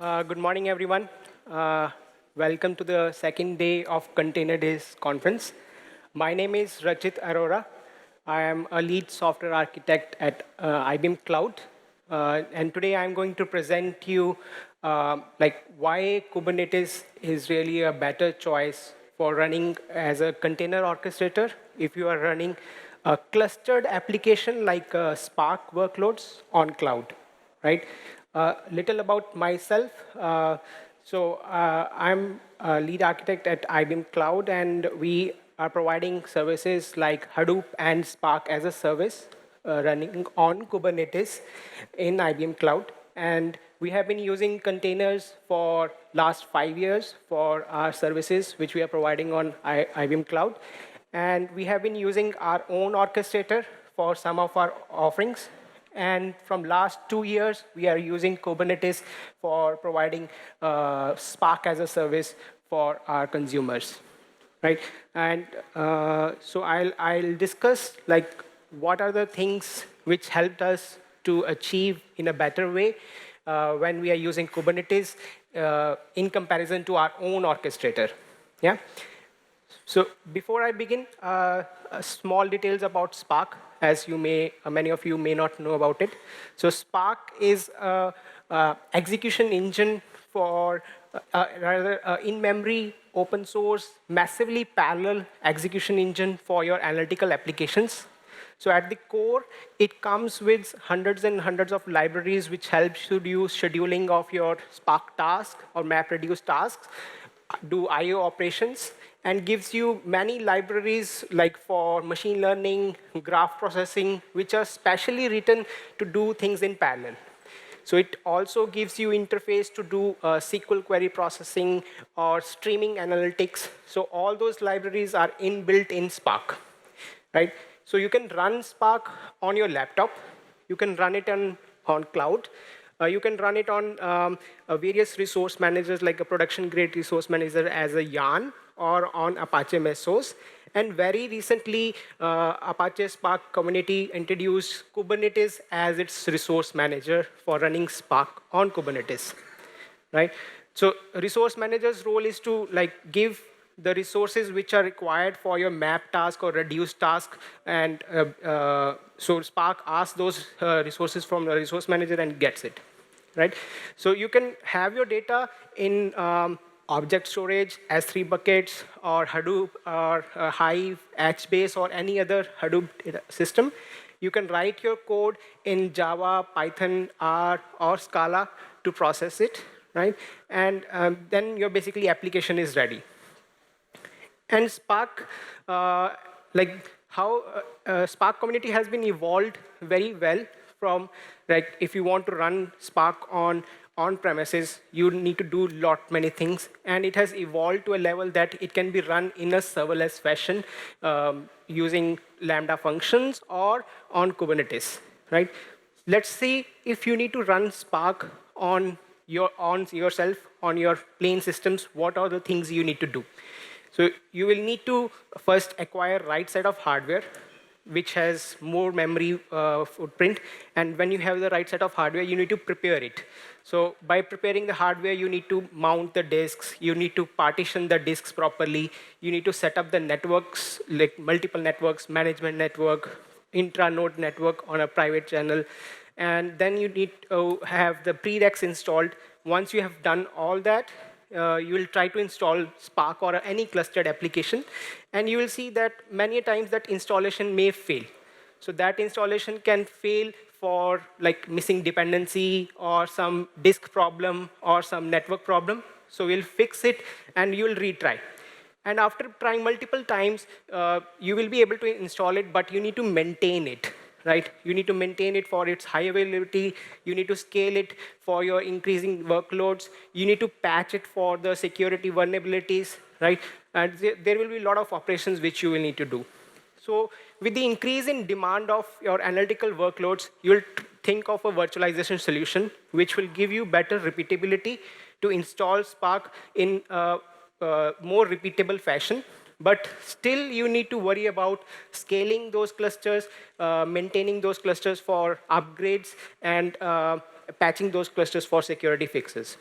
Good morning, everyone. Uh, Welcome to the second day of Container Days conference. My name is Rachit Arora. I am a lead software architect at IBM Cloud. And today I'm going to present you why Kubernetes is really a better choice for running as a container orchestrator if you are running a clustered application like Spark workloads on cloud, right? Little about myself. I'm a lead architect at IBM Cloud, and we are providing services like Hadoop and Spark as a service running on Kubernetes in IBM Cloud. And we have been using containers for last 5 years for our services, which we are providing on IBM Cloud. And we have been using our own orchestrator for some of our offerings. And from last 2 years, we are using Kubernetes for providing Spark as a service for our consumers, right? And so I'll discuss like what are the things which helped us to achieve in a better way when we are using Kubernetes in comparison to our own orchestrator. Yeah. So before I begin, small details about Spark, as many of you may not know about it. So Spark is a execution engine for rather in-memory, open source, massively parallel execution engine for your analytical applications. So at the core, it comes with hundreds and hundreds of libraries which helps you do scheduling of your Spark task or map-reduce tasks, do I/O operations, and gives you many libraries like for machine learning, graph processing, which are specially written to do things in parallel. So it also gives you interface to do SQL query processing or streaming analytics. So all those libraries are inbuilt in Spark, right? So you can run Spark on your laptop. You can run it on cloud. You can run it on various resource managers like a production-grade resource manager as a Yarn or on Apache Mesos. And very recently, Apache Spark community introduced Kubernetes as its resource manager for running Spark on Kubernetes, right? So resource manager's role is to give the resources which are required for your map task or reduce task. And so Spark asks those resources from the resource manager and gets it, right? So you can have your data in object storage, S3 buckets, or Hadoop, or Hive, HBase, or any other Hadoop system. You can write your code in Java, Python, R, or Scala to process it, right? And then your basically application is ready. And Spark, Spark community has been evolved very well from, if you want to run Spark on premises, you need to do many things. And it has evolved to a level that it can be run in a serverless fashion using Lambda functions or on Kubernetes, right? Let's see if you need to run Spark on yourself, on your plain systems, what are the things you need to do? So you will need to first acquire right set of hardware, which has more memory footprint. And when you have the right set of hardware, you need to prepare it. So by preparing the hardware, you need to mount the disks. You need to partition the disks properly. You need to set up the networks, like multiple networks, management network, intra-node network on a private channel. And then you need to have the prereqs installed. Once you have done all that, you will try to install Spark or any clustered application, and you will see that many times that installation may fail. So that installation can fail for missing dependency or some disk problem or some network problem. So we'll fix it, and you'll retry. And after trying multiple times, you will be able to install it, but you need to maintain it, right? You need to maintain it for its high availability. You need to scale it for your increasing workloads. You need to patch it for the security vulnerabilities, right? And there will be a lot of operations which you will need to do. So with the increase in demand of your analytical workloads, you'll think of a virtualization solution which will give you better repeatability to install Spark in a more repeatable fashion. But still, you need to worry about scaling those clusters, maintaining those clusters for upgrades, and patching those clusters for security fixes.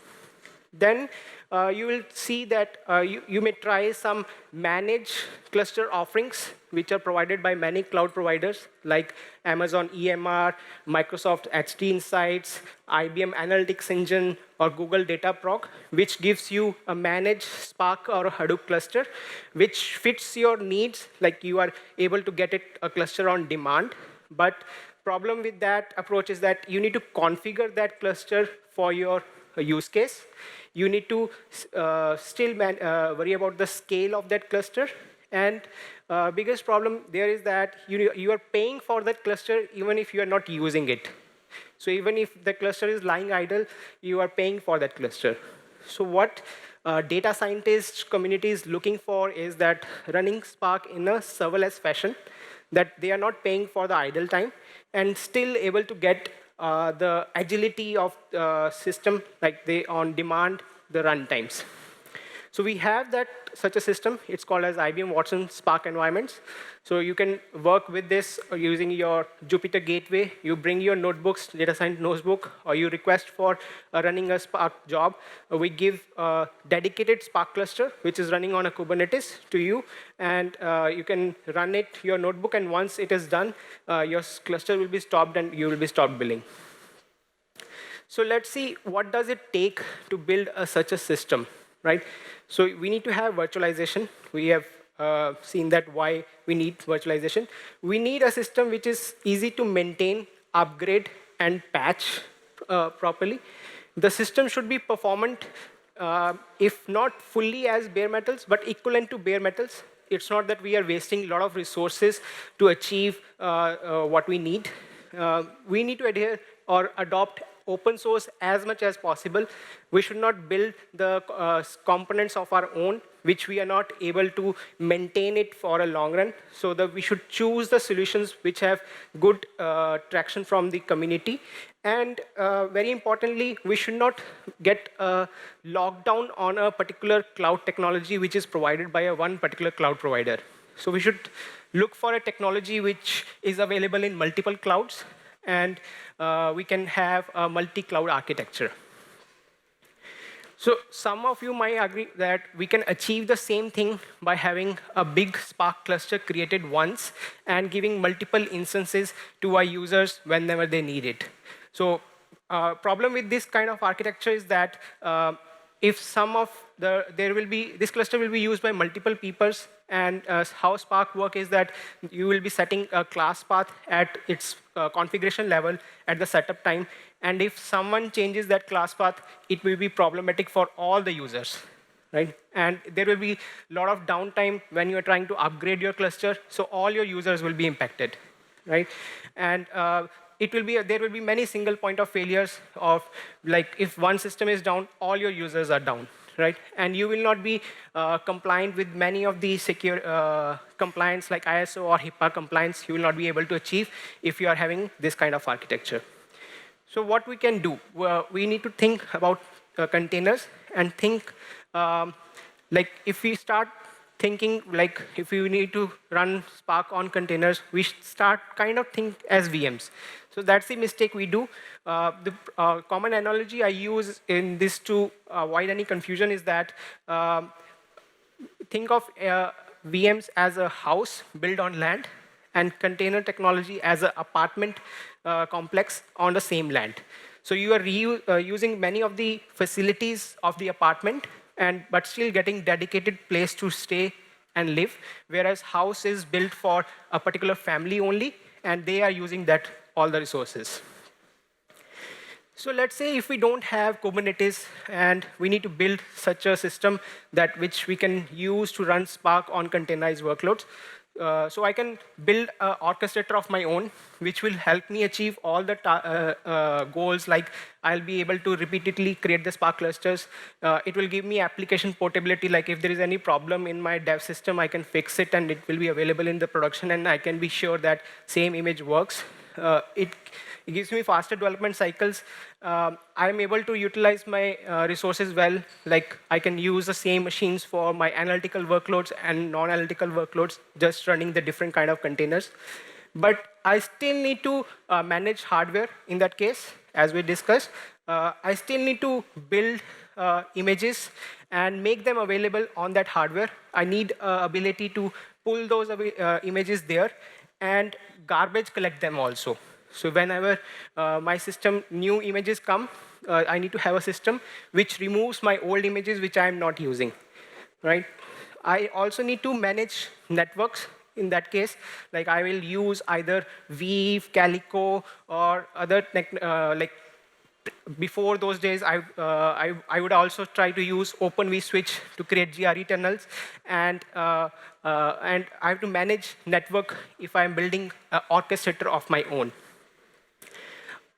Then you will see that you may try some managed cluster offerings, which are provided by many cloud providers like Amazon EMR, Microsoft HT Insights, IBM Analytics Engine, or Google Dataproc, which gives you a managed Spark or a Hadoop cluster, which fits your needs, like you are able to get a cluster on demand. But problem with that approach is that you need to configure that cluster for your use case. You need to still worry about the scale of that cluster. And biggest problem there is that you are paying for that cluster even if you are not using it. So even if the cluster is lying idle, you are paying for that cluster. So what data scientist community is looking for is that running Spark in a serverless fashion, that they are not paying for the idle time and still able to get the agility of the system, like they on demand the run times. So we have that such a system. It's called as IBM Watson Spark environments. So you can work with this using your Jupyter Gateway. You bring your notebooks, data science notebook, or you request for running a Spark job. We give a dedicated Spark cluster, which is running on a Kubernetes to you. And you can run it, your notebook, and once it is done, your cluster will be stopped and you will be stopped billing. So let's see, what does it take to build such a system, right? So we need to have virtualization. We have seen that why we need virtualization. We need a system which is easy to maintain, upgrade, and patch properly. The system should be performant, if not fully as bare metals, but equivalent to bare metals. It's not that we are wasting a lot of resources to achieve what we need. We need to adhere or adopt open source as much as possible. We should not build the components of our own, which we are not able to maintain it for a long run. So that we should choose the solutions which have good traction from the community. And very importantly, we should not get locked down on a particular cloud technology which is provided by one particular cloud provider. So we should look for a technology which is available in multiple clouds, and we can have a multi-cloud architecture. So some of you might agree that we can achieve the same thing by having a big Spark cluster created once and giving multiple instances to our users whenever they need it. So problem with this kind of architecture is that if some of this cluster will be used by multiple peoples, and how Spark work is that you will be setting a class path at its configuration level at the setup time. And if someone changes that class path, it will be problematic for all the users, right? And there will be a lot of downtime when you are trying to upgrade your cluster, so all your users will be impacted, right? And there will be many single point of failures of, like, if one system is down, all your users are down, right? And you will not be compliant with many of the secure compliance like ISO or HIPAA compliance. You will not be able to achieve if you are having this kind of architecture. So what we can do, we need to think about containers and think, like if we start thinking, like if you need to run Spark on containers, we start kind of think as VMs. So that's the mistake we do. The common analogy I use in this to avoid any confusion is that think of VMs as a house built on land and container technology as an apartment complex on the same land. So you are using many of the facilities of the apartment, but still getting dedicated place to stay and live, whereas house is built for a particular family only, and they are using that all the resources. So let's say if we don't have Kubernetes and we need to build such a system which we can use to run Spark on containerized workloads. So I can build an orchestrator of my own, which will help me achieve all the goals, like I'll be able to repeatedly create the Spark clusters. It will give me application portability, like if there is any problem in my dev system, I can fix it and it will be available in the production, and I can be sure that same image works. It gives me faster development cycles. I'm able to utilize my resources well. Like I can use the same machines for my analytical workloads and non-analytical workloads, just running the different kind of containers. But I still need to manage hardware in that case, as we discussed. I still need to build images and make them available on that hardware. I need ability to pull those images there and garbage collect them also. So whenever my system, new images come, I need to have a system which removes my old images which I am not using, right? I also need to manage networks in that case. Like I will use either Weave, Calico, or other, like before those days, I would also try to use Open vSwitch to create GRE tunnels. And I have to manage network if I'm building an orchestrator of my own.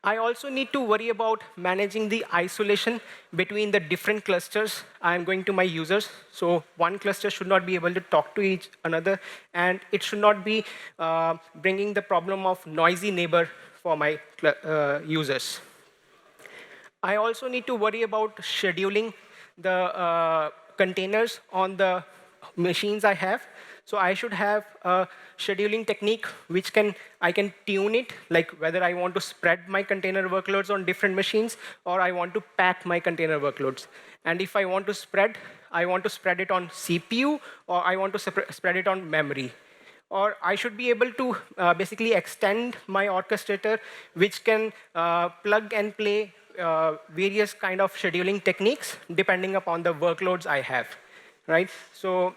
I also need to worry about managing the isolation between the different clusters I'm going to my users. So one cluster should not be able to talk to each another, and it should not be bringing the problem of noisy neighbor for my users. I also need to worry about scheduling the containers on the machines I have. So I should have a scheduling technique which I can tune it, like whether I want to spread my container workloads on different machines or I want to pack my container workloads. And if I want to spread it on CPU or I want to spread it on memory. Or I should be able to basically extend my orchestrator, which can plug and play various kind of scheduling techniques depending upon the workloads I have, right? So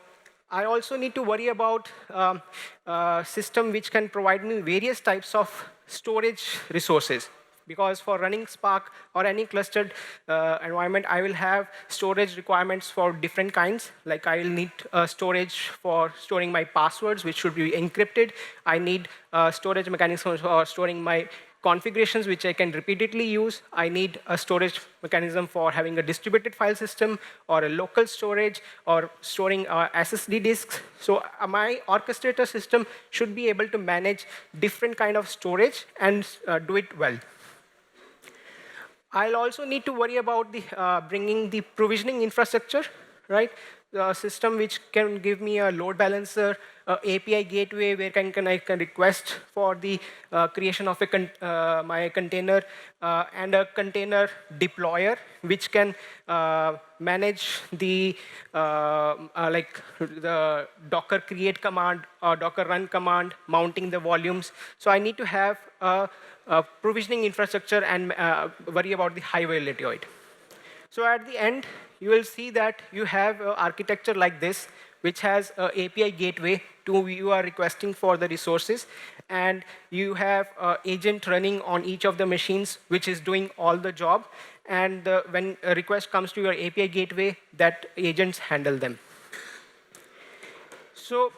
I also need to worry about a system which can provide me various types of storage resources. Because for running Spark or any clustered environment, I will have storage requirements for different kinds. Like I will need storage for storing my passwords, which should be encrypted. I need storage mechanisms for storing my configurations, which I can repeatedly use. I need a storage mechanism for having a distributed file system or a local storage or storing SSD disks. So my orchestrator system should be able to manage different kind of storage and do it well. I'll also need to worry about bringing the provisioning infrastructure, right? The system which can give me a load balancer, API gateway where I can request for the creation of my container, and a container deployer which can manage the like the Docker create command or Docker run command, mounting the volumes. So I need to have a provisioning infrastructure and worry about the high availability of it. So at the end, you will see that you have an architecture like this, which has an API gateway to you are requesting for the resources. And you have an agent running on each of the machines, which is doing all the job. And when a request comes to your API gateway, that agents handle them. So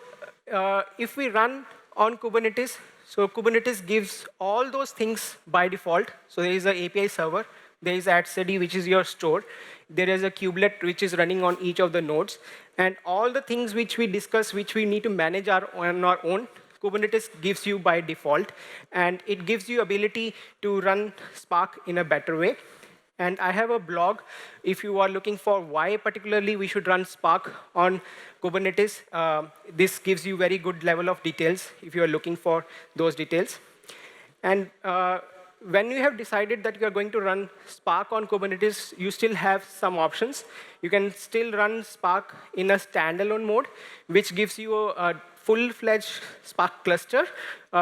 if we run on Kubernetes, so Kubernetes gives all those things by default. So there is an API server. There is etcd, which is your store. There is a kubelet, which is running on each of the nodes. And all the things which we discuss, which we need to manage on our own, Kubernetes gives you by default. And it gives you ability to run Spark in a better way. And I have a blog if you are looking for why particularly we should run Spark on Kubernetes. This gives you very good level of details if you are looking for those details. And when you have decided that you are going to run Spark on Kubernetes, you still have some options. You can still run Spark in a standalone mode, which gives you a full-fledged Spark cluster,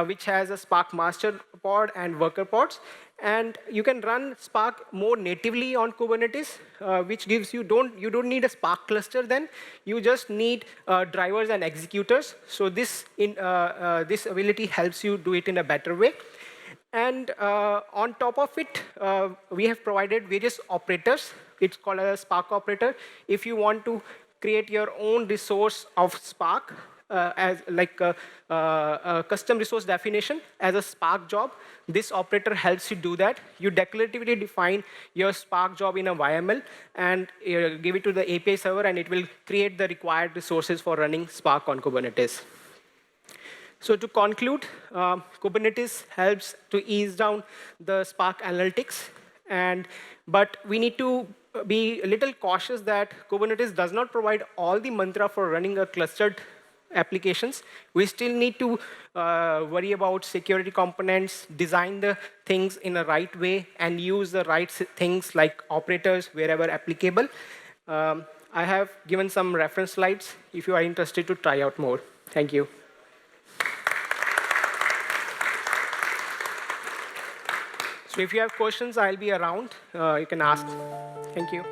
which has a Spark master pod and worker pods. And you can run Spark more natively on Kubernetes, which gives you don't need a Spark cluster then. You just need drivers and executors. So this ability helps you do it in a better way. And on top of it, we have provided various operators. It's called a Spark operator. If you want to create your own resource of Spark, as like a custom resource definition as a Spark job, this operator helps you do that. You declaratively define your Spark job in a YML and give it to the API server, and it will create the required resources for running Spark on Kubernetes. So to conclude, Kubernetes helps to ease down the Spark analytics, but we need to be a little cautious that Kubernetes does not provide all the mantra for running a clustered applications. We still need to worry about security components, design the things in a right way, and use the right things like operators wherever applicable. I have given some reference slides if you are interested to try out more. Thank you. So if you have questions, I'll be around. You can ask. Thank you.